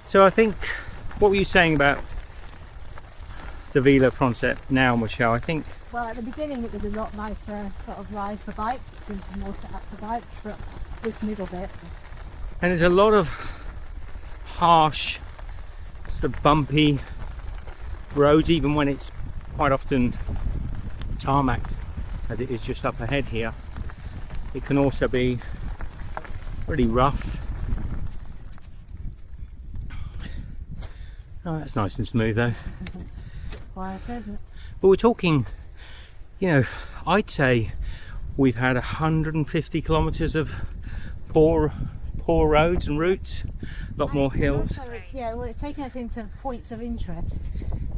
So I think, what were you saying about the Velo Francette now, Michelle? I think, well, at the beginning it was a lot nicer sort of ride for bikes. It seemed more set up for bikes, but this middle bit. and there's a lot of harsh, sort of bumpy roads, even when it's quite often tarmacked, as it is just up ahead here. It can also be really rough. Oh, that's nice and smooth though. Quiet, isn't it? But we're talking, you know, I'd say we've had 150 kilometres of poor roads and routes, a lot more hills. Also, it's taking us into points of interest,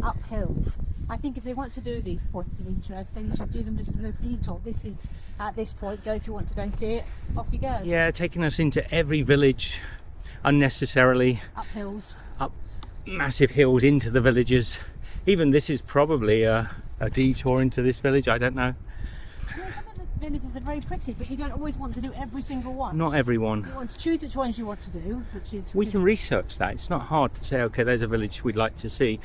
up hills. I think if they want to do these points of interest, then you should do them just as a detour. This is at this point, go if you want to go and see it, off you go. Yeah, taking us into every village unnecessarily. Up hills. Up massive hills into the villages. Even this is probably a detour into this village, I don't know. Some of the villages are very pretty, but you don't always want to do every single one. Not everyone. You want to choose which ones you want to do, which is... We can research that. It's not hard to say, okay, there's a village we'd like to see.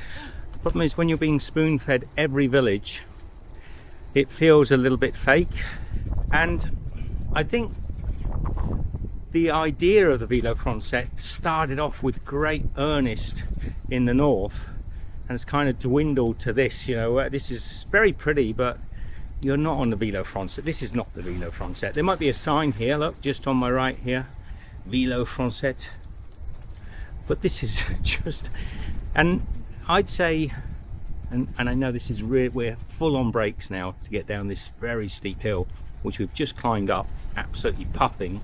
The problem is when you're being spoon-fed every village, it feels a little bit fake. And I think the idea of the Velo Francette started off with great earnest in the north, and it's kind of dwindled to this, you know, this is very pretty, but you're not on the Velo Francette. This is not the Velo Francette. There might be a sign here, look, just on my right here, Velo Francette. But this is just, and I'd say, and I know this is we're full on brakes now to get down this very steep hill, which we've just climbed up, absolutely puffing.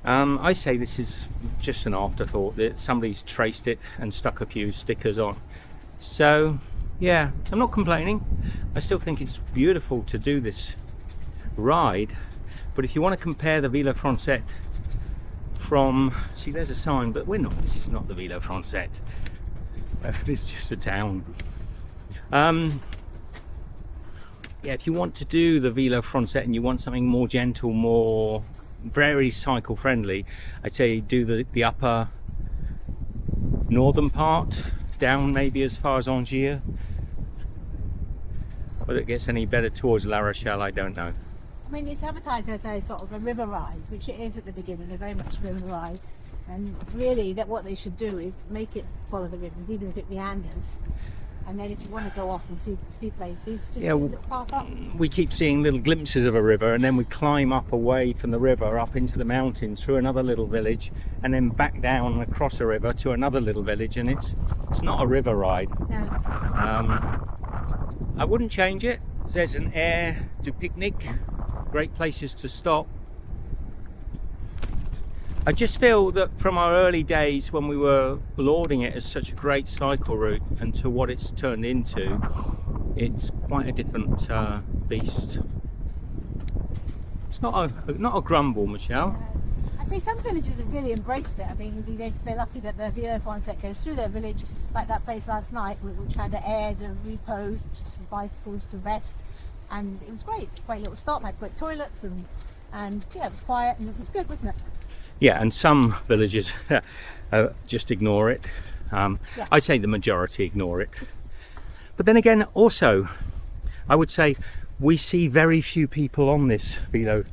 I say this is just an afterthought, that somebody's traced it and stuck a few stickers on. So yeah, I'm not complaining. I still think it's beautiful to do this ride, but if you want to compare the Velo Francette from, see there's a sign, but this is not the Velo Francette. It's just a town. Yeah, if you want to do the Velo Francette and you want something more gentle, more very cycle friendly, I'd say do the upper northern part, down maybe as far as Angers. Whether it gets any better towards La Rochelle, I don't know. I mean, it's advertised as a sort of a river ride, which it is at the beginning, a very much river ride. And really, that what they should do is make it follow the rivers, even if it meanders. And then if you want to go off and see places, just park up. We keep seeing little glimpses of a river, and then we climb up away from the river, up into the mountains, through another little village, and then back down across a river to another little village, and it's not a river ride. No. I wouldn't change it. There's an air du picnic, great places to stop. I just feel that from our early days when we were lauding it as such a great cycle route, and to what it's turned into, it's quite a different beast. It's not a grumble, Michelle. I see some villages have really embraced it. I mean, they're lucky that the Velo Francette goes through their village, like that place last night, which had an air to repose, for bicycles to rest, and it was great. Great little stop, had great toilets, and yeah, it was quiet and it was good, wasn't it? Yeah, and some villages just ignore it. Yeah. I say the majority ignore it. But then again, also, I would say we see very few people on this Velo.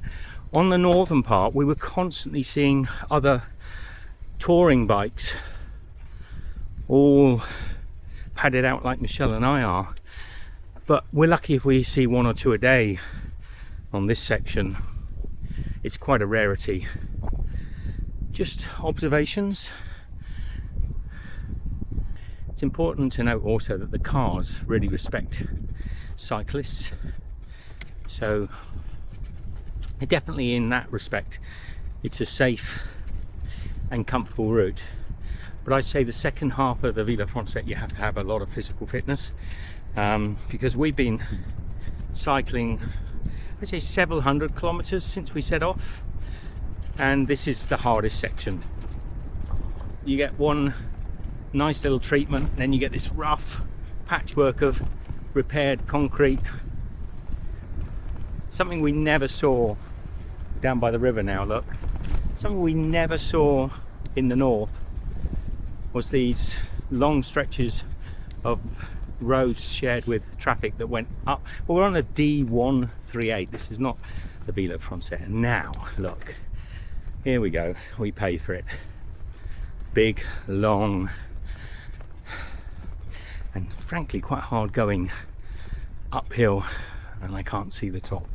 On the northern part, we were constantly seeing other touring bikes, all padded out like Michelle and I are. But we're lucky if we see one or two a day on this section. It's quite a rarity. Just observations. It's important to note also that the cars really respect cyclists, so definitely in that respect it's a safe and comfortable route. But I'd say the second half of the Velo Francette you have to have a lot of physical fitness, because we've been cycling, I'd say, several hundred kilometers since we set off. And this is the hardest section. You get one nice little treatment, and then you get this rough patchwork of repaired concrete. Something we never saw down by the river now, look. Something we never saw in the north was these long stretches of roads shared with traffic that went up. Well, we're on a D138. This is not the Velo Francette. Now, look, here we go. We pay for it. Big, long, and frankly quite hard going uphill, and I can't see the top.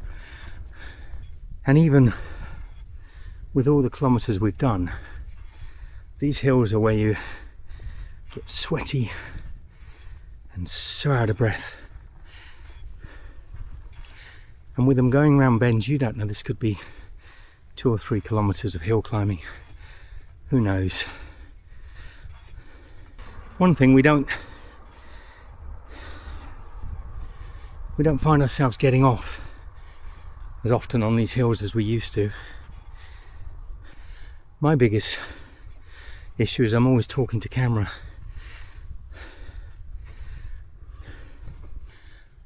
And even with all the kilometers we've done, these hills are where you get sweaty and so out of breath. And with them going around bends, you don't know, this could be 2 or 3 kilometers of hill climbing. Who knows? One thing, we don't find ourselves getting off as often on these hills as we used to. My biggest issue is I'm always talking to camera.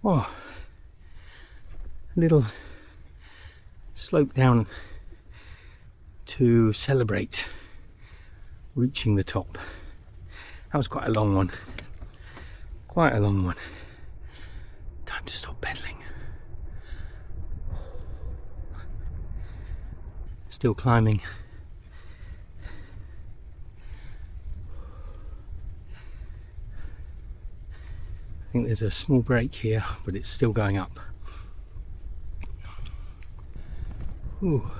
Oh, a little slope down to celebrate reaching the top. That was quite a long one. Quite a long one. Time to stop pedaling. Still climbing. I think there's a small break here, but it's still going up. Ooh.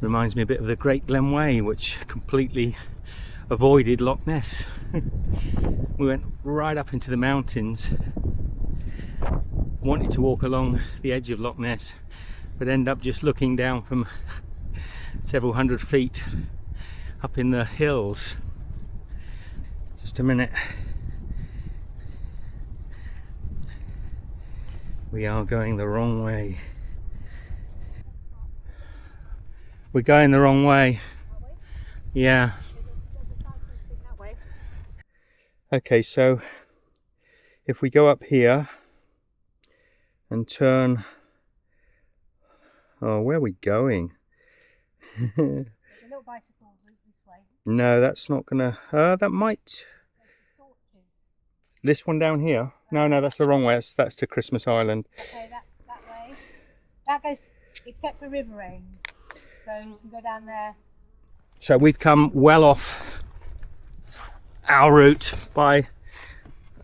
Reminds me a bit of the Great Glen Way, which completely avoided Loch Ness. We went right up into the mountains, wanted to walk along the edge of Loch Ness, but end up just looking down from several hundred feet up in the hills. Just a minute. We are going the wrong way. We're going the wrong way. Yeah. Okay, so if we go up here and turn, oh, where are we going? There's a little bicycle route this way. No, that's not gonna, that might. This one down here? No, that's the wrong way. That's to Christmas Island. Okay, that way. That goes, except for River Owens. So you can go down there. So we've come well off our route by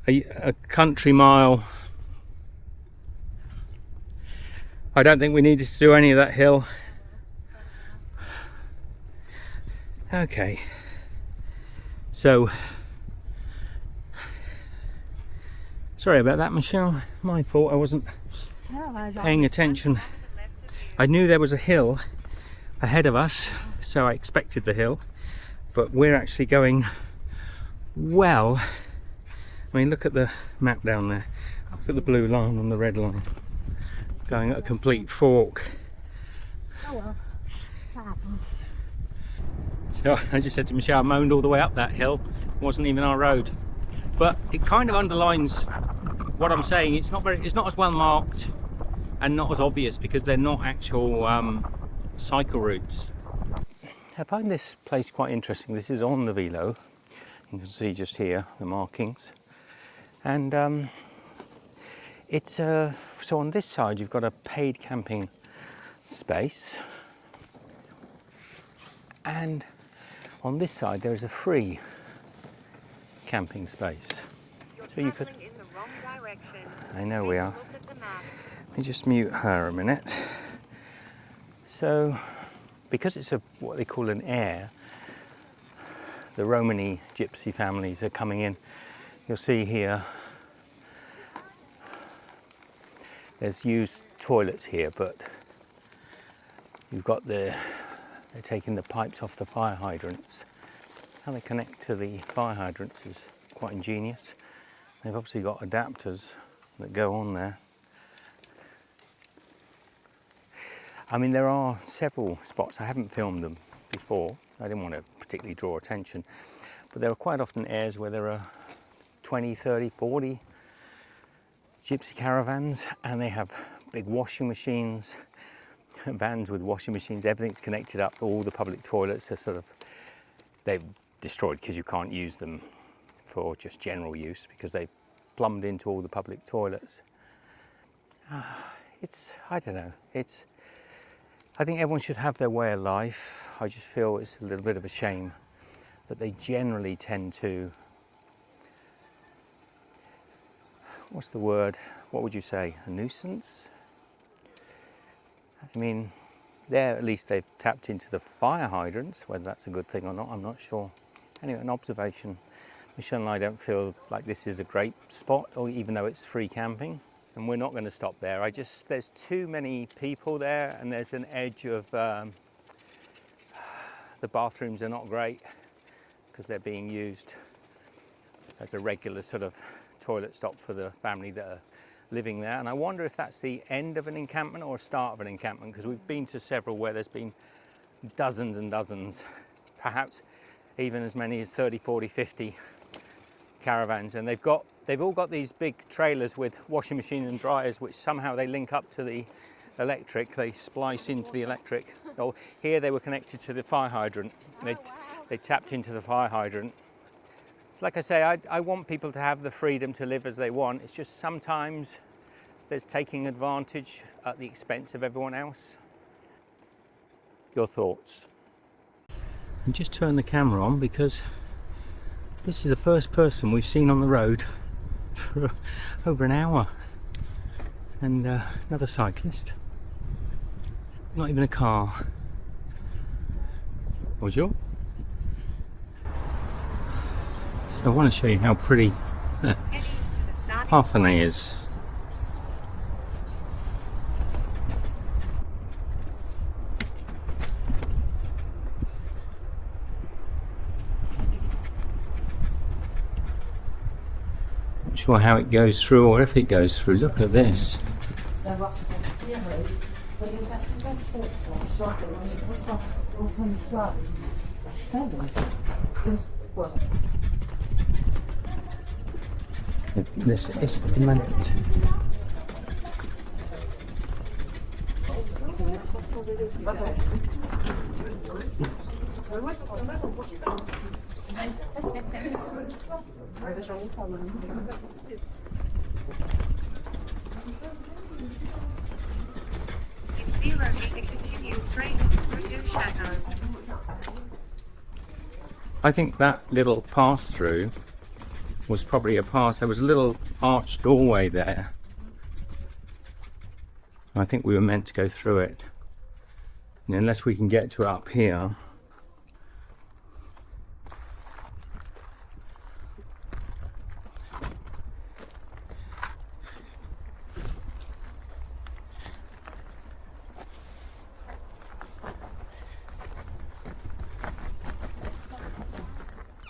a country mile. I don't think we needed to do any of that hill. Okay. So, sorry about that, Michelle. My fault, I wasn't paying attention. I knew there was a hill ahead of us, so I expected the hill, but we're actually going well. I mean, look at the map down there. Look at the blue line and the red line. Going at a complete fork. Oh well, that happens. So I just said to Michelle, I moaned all the way up that hill. It wasn't even our road. But it kind of underlines what I'm saying. It's not as well marked and not as obvious because they're not actual cycle routes. I find this place quite interesting. This is on the Velo. You can see just here the markings. And it's so on this side you've got a paid camping space, and on this side there is a free camping space. So you could. In the wrong direction. I know we are. Let me just mute her a minute. So, because it's what they call an air, the Romany gypsy families are coming in. You'll see here there's used toilets here, but you've got they're taking the pipes off the fire hydrants. How they connect to the fire hydrants is quite ingenious. They've obviously got adapters that go on there. I mean, there are several spots. I haven't filmed them before. I didn't want to particularly draw attention, but there are quite often airs where there are 20, 30, 40 gypsy caravans, and they have big washing machines, vans with washing machines, everything's connected up. All the public toilets are they've destroyed because you can't use them for just general use because they've plumbed into all the public toilets. I don't know, I think everyone should have their way of life. I just feel it's a little bit of a shame that they generally tend to, what's the word? What would you say? A nuisance? I mean, there at least they've tapped into the fire hydrants. Whether that's a good thing or not, I'm not sure. Anyway, an observation. Michelle and I don't feel like this is a great spot, or even though it's free camping. And we're not going to stop there. There's too many people there, and there's an edge of, the bathrooms are not great because they're being used as a regular sort of toilet stop for the family that are living there. And I wonder if that's the end of an encampment or a start of an encampment, because we've been to several where there's been dozens and dozens, perhaps even as many as 30, 40, 50 caravans, and they've all got these big trailers with washing machine and dryers, which somehow they link up to the electric. They splice into the electric. Oh, here they were connected to the fire hydrant. They tapped into the fire hydrant. Like I say, I want people to have the freedom to live as they want. It's just sometimes there's taking advantage at the expense of everyone else. Your thoughts? And just turn the camera on because this is the first person we've seen on the road for over an hour, and another cyclist. Not even a car. Bonjour. So I want to show you how pretty Parthenay is. Not sure how it goes through or if it goes through. Look at this. This is demanded. I think that little pass through was probably a pass. There was a little arched doorway there. I think we were meant to go through it. And unless we can get to it up here.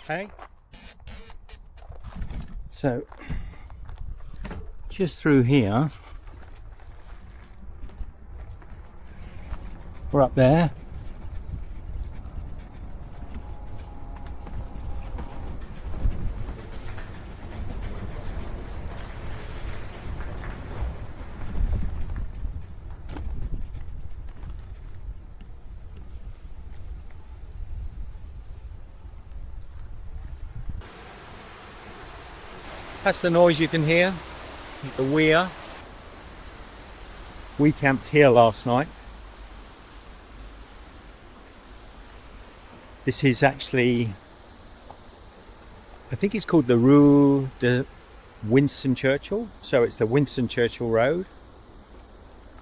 Okay. So just through here, we're up there. That's the noise you can hear, the weir. We camped here last night. This is actually, I think it's called the Rue de Winston Churchill. So it's the Winston Churchill Road.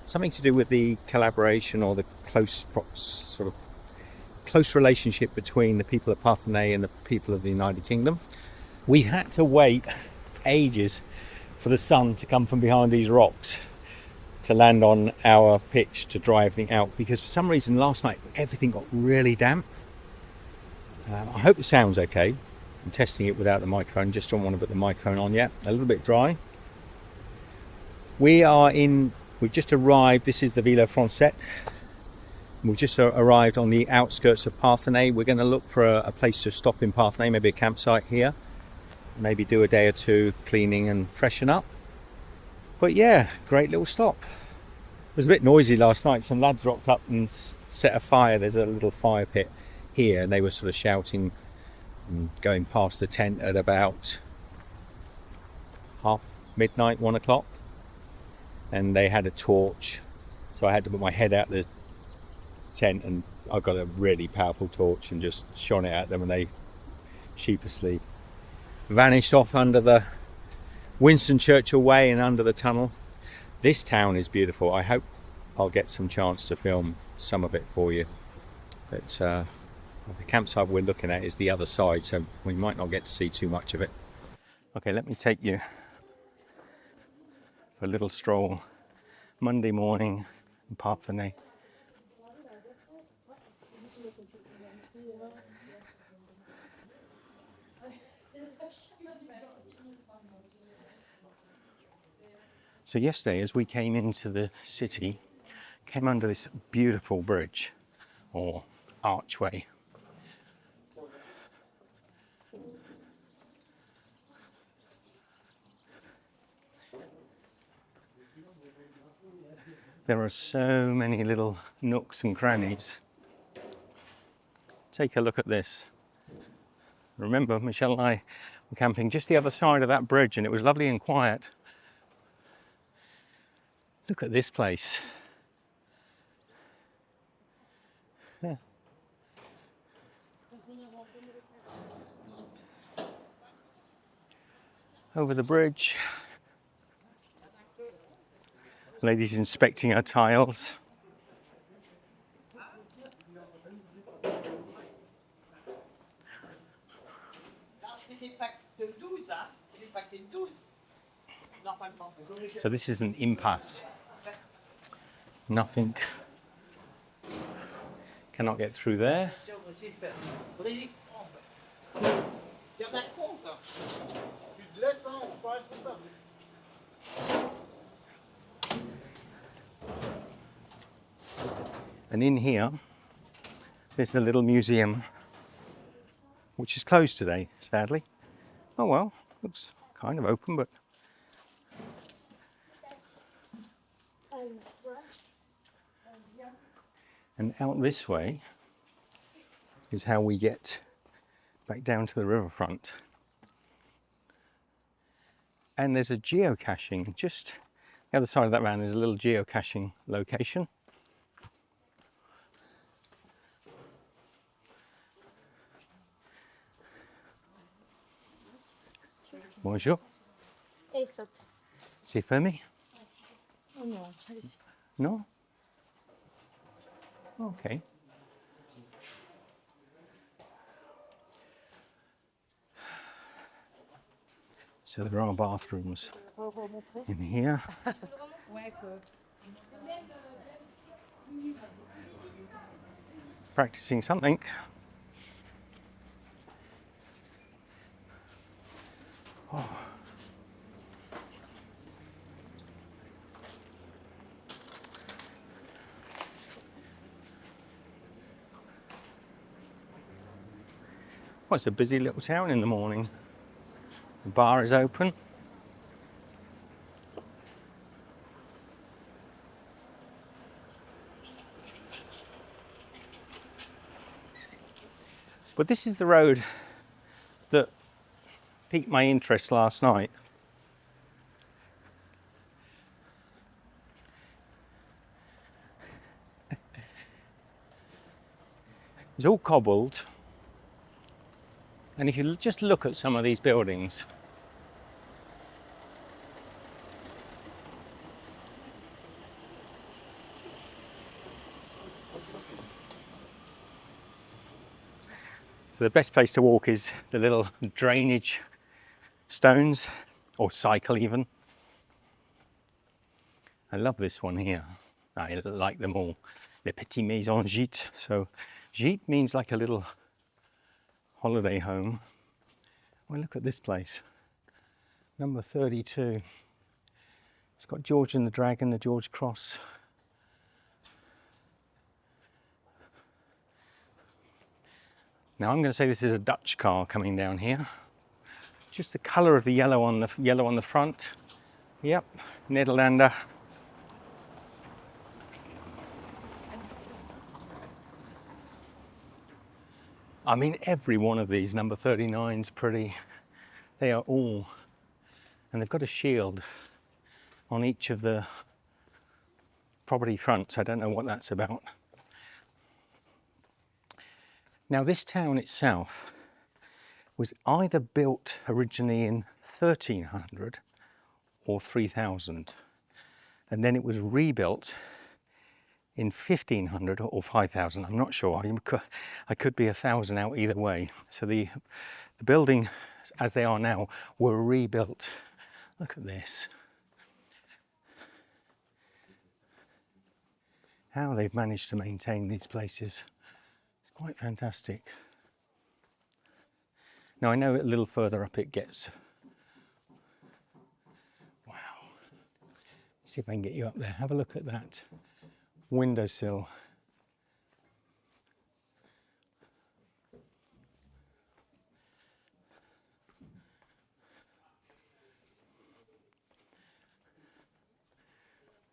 Something to do with the collaboration or the close relationship between the people of Parthenay and the people of the United Kingdom. We had to wait ages for the sun to come from behind these rocks to land on our pitch to dry everything out, because for some reason last night everything got really damp. I hope it sounds okay. I'm testing it without the microphone, just don't want to put the microphone on yet. A little bit dry. We've just arrived. This is the Velo Francette. We've just arrived on the outskirts of Parthenay. We're going to look for a place to stop in Parthenay, maybe a campsite here. Maybe do a day or two cleaning and freshen up. But yeah, great little stop. It was a bit noisy last night. Some lads rocked up and set a fire. There's a little fire pit here, and they were sort of shouting and going past the tent at about midnight, 1 o'clock. And they had a torch, so I had to put my head out the tent, and I got a really powerful torch and just shone it at them, and they sheepishly vanished off under the Winston Churchill Way and under the tunnel. This town is beautiful. I hope I'll get some chance to film some of it for you. But the campsite we're looking at is the other side, so we might not get to see too much of it. Okay, let me take you for a little stroll. Monday morning in Parthenet. So yesterday, as we came into the city, came under this beautiful bridge or archway. There are so many little nooks and crannies. Take a look at this. Remember, Michelle and I were camping just the other side of that bridge, and it was lovely and quiet. Look at this place. Yeah. Over the bridge. Ladies inspecting her tiles. So this is an impasse. Nothing. Cannot get through there. And in here, there's a little museum, which is closed today, sadly. Oh well, looks kind of open, but... And out this way is how we get back down to the riverfront. And there's a geocaching, just the other side of that van, there's a little geocaching location. Bonjour. C'est fermé? Oh non, allez-y. No? Okay. So there are bathrooms in here. Practicing something. Oh. Well, it's a busy little town in the morning. The bar is open. But this is the road that piqued my interest last night. It's all cobbled. And if you just look at some of these buildings, so the best place to walk is the little drainage stones, or cycle even. I love this one here. I like them all. Les petites maisons gîtes. So gîte means like a little holiday home. Well, look at this place. Number 32. It's got George and the Dragon, the George Cross. Now I'm going to say this is a Dutch car coming down here. Just the colour of the yellow on the front. Yep, Nederlander. I mean, every one of these number 39's pretty. They are all, and they've got a shield on each of the property fronts. I don't know what that's about. Now, this town itself was either built originally in 1300 or 3000, and then it was rebuilt in 1500 or 5000. I'm not sure. I could be 1,000 out either way. So the building as they are now were rebuilt. Look at this. How they've managed to maintain these places. It's quite fantastic. Now I know a little further up it gets. Wow. Let's see if I can get you up there. Have a look at that windowsill.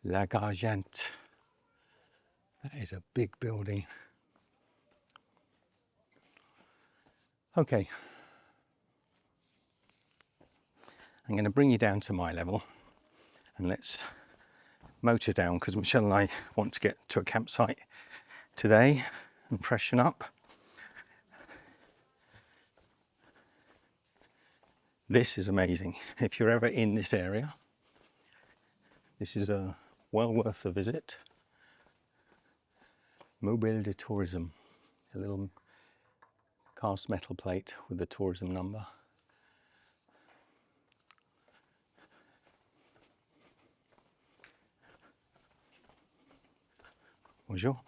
La Gargante. That is a big building. Okay. I'm going to bring you down to my level and let's motor down, because Michelle and I want to get to a campsite today and freshen up. This is amazing. If you're ever in this area, this is well worth a visit. Mobile de Tourism, a little cast metal plate with the tourism number. Bonjour.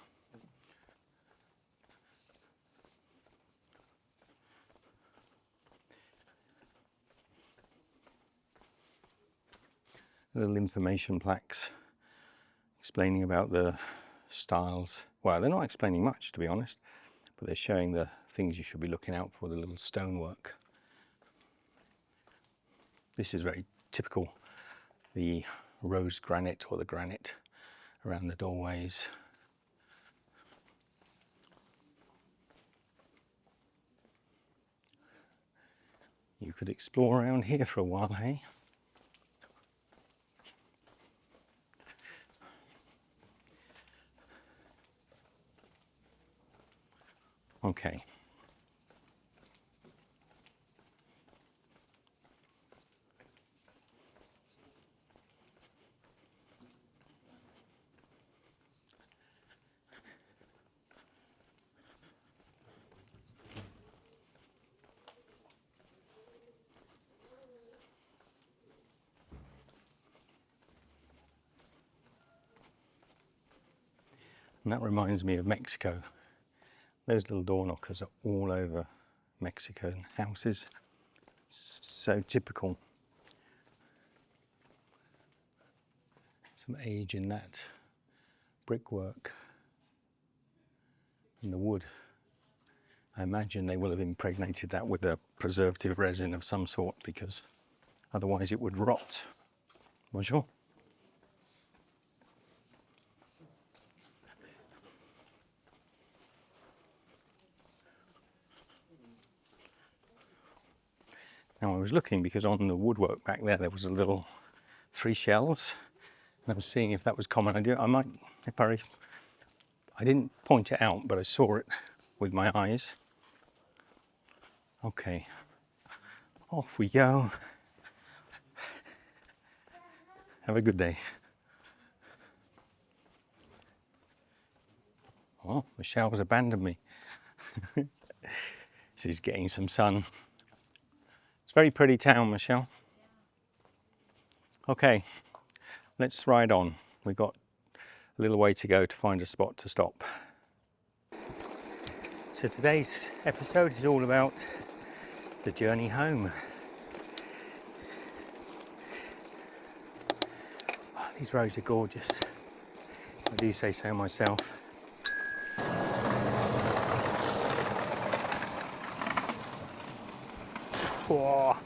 Little information plaques explaining about the styles. Well, they're not explaining much, to be honest, but they're showing the things you should be looking out for, the little stonework. This is very typical, the rose granite or the granite around the doorways. You could explore around here for a while, hey? Okay. And that reminds me of Mexico. Those little door knockers are all over Mexican houses. So typical. Some age in that brickwork and the wood. I imagine they will have impregnated that with a preservative resin of some sort, because otherwise it would rot. Bonjour. Now I was looking because on the woodwork back there, there was a little 3 shells, and I was seeing if that was common. I might, if I didn't point it out, but I saw it with my eyes. Okay, off we go. Have a good day. Oh, Michelle's abandoned me. She's getting some sun. It's a very pretty town, Michelle. Okay, let's ride on. We've got a little way to go to find a spot to stop. So today's episode is all about the journey home. Oh, these roads are gorgeous. I do say so myself. Whoa.